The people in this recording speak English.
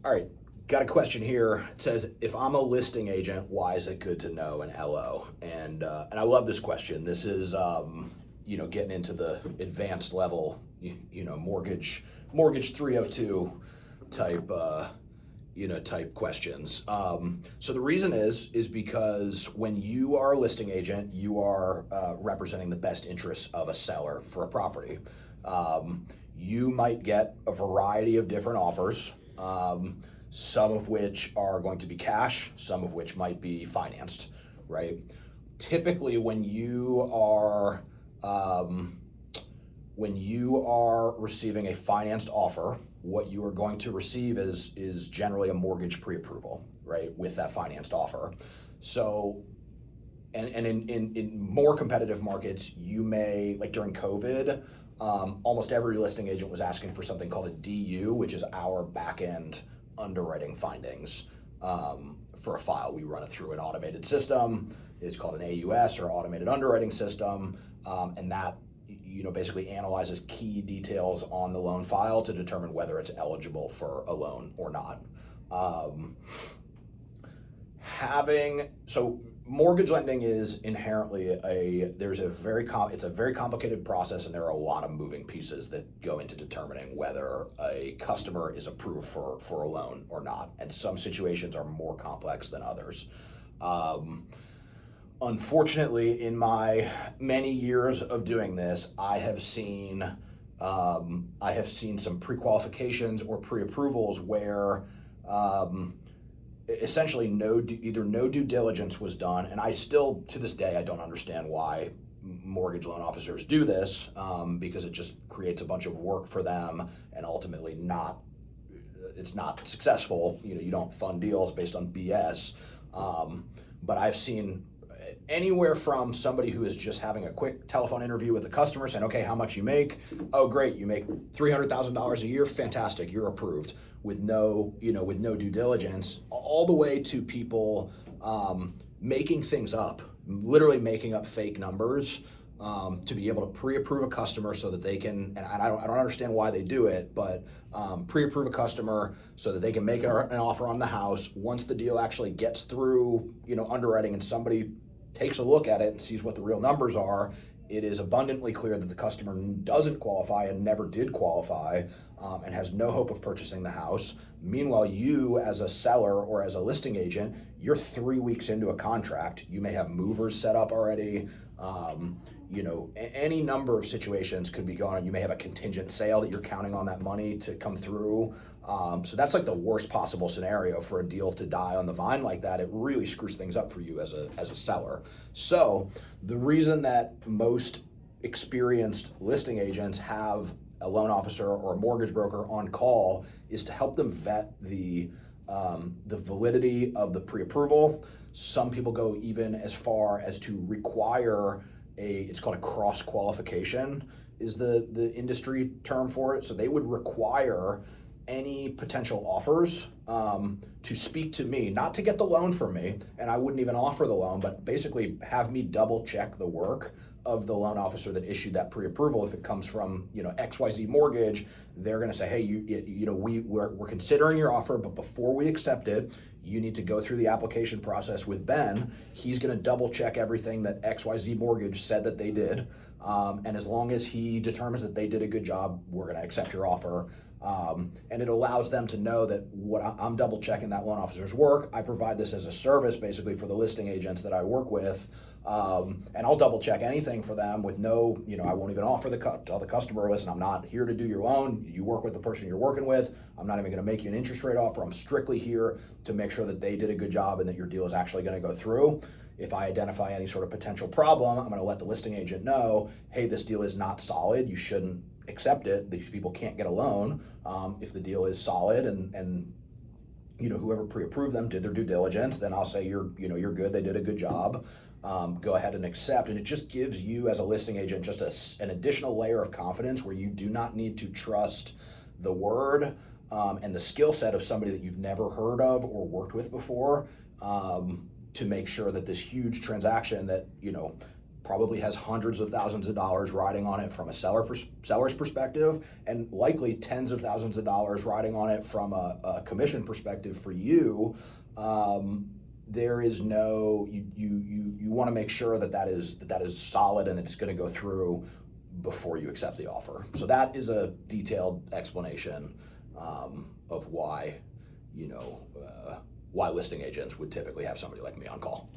All right, got a question here. It says, if I'm a listing agent, why is it good to know an LO? And I love this question. This is getting into the advanced level, mortgage 302 type type questions. So the reason is because when you are a listing agent, you are representing the best interests of a seller for a property. You might get a variety of different offers, some of which are going to be cash, some of which might be financed, right? Typically, when you are receiving a financed offer, what you are going to receive is generally a mortgage pre-approval, right, with that financed offer. So, and in more competitive markets, you may, like during COVID, almost every listing agent was asking for something called a DU, which is our back-end underwriting findings for a file. We run it through an automated system. It's called an AUS, or automated underwriting system, and that basically analyzes key details on the loan file to determine whether it's eligible for a loan or not. So mortgage lending is inherently it's a very complicated process, and there are a lot of moving pieces that go into determining whether a customer is approved for a loan or not. And some situations are more complex than others. Unfortunately, in my many years of doing this, I have seen some pre-qualifications or pre-approvals where essentially either no due diligence was done, and I still, to this day, I don't understand why mortgage loan officers do this, because it just creates a bunch of work for them, and ultimately it's not successful. You don't fund deals based on BS. But I've seen anywhere from somebody who is just having a quick telephone interview with the customer saying, okay, how much you make? Oh, great, you make $300,000 a year, fantastic, you're approved, with no due diligence, all the way to people making things up, literally making up fake numbers to be able to pre-approve a customer so that they can, and I don't understand why they do it, but pre-approve a customer so that they can make an offer on the house. Once the deal actually gets through underwriting and somebody takes a look at it and sees what the real numbers are, it is abundantly clear that the customer doesn't qualify and never did qualify, and has no hope of purchasing the house. Meanwhile, you as a seller or as a listing agent, you're 3 weeks into a contract. You may have movers set up already. Any number of situations could be going on. You may have a contingent sale that you're counting on that money to come through. So that's like the worst possible scenario for a deal to die on the vine like that. It really screws things up for you as a seller. So the reason that most experienced listing agents have a loan officer or a mortgage broker on call is to help them vet the validity of the pre-approval. Some people go even as far as to require it's called a cross qualification, is the industry term for it. So they would require any potential offers to speak to me, not to get the loan from me, and I wouldn't even offer the loan, but basically have me double check the work of the loan officer that issued that pre-approval. If it comes from XYZ Mortgage, they're going to say, hey, we're considering your offer, but before we accept it, you need to go through the application process with Ben. He's going to double check everything that XYZ Mortgage said that they did, and as long as he determines that they did a good job, we're going to accept your offer. And it allows them to know that I'm double checking that loan officer's work. I provide this as a service basically for the listing agents that I work with. And I'll double check anything for them with no, I won't even offer tell the customer, listen, I'm not here to do your loan. You work with the person you're working with. I'm not even going to make you an interest rate offer. I'm strictly here to make sure that they did a good job and that your deal is actually going to go through. If I identify any sort of potential problem, I'm going to let the listing agent know, hey, this deal is not solid. You shouldn't accept it. These people can't get a loan. If the deal is solid and whoever pre-approved them did their due diligence, then I'll say you're good. They did a good job. Go ahead and accept. And it just gives you as a listing agent just an additional layer of confidence where you do not need to trust the word and the skill set of somebody that you've never heard of or worked with before to make sure that this huge transaction that probably has hundreds of thousands of dollars riding on it from a seller's perspective, and likely tens of thousands of dollars riding on it from a commission perspective for you. There is no, you want to make sure that is solid and it's going to go through before you accept the offer. So that is a detailed explanation of why, why listing agents would typically have somebody like me on call.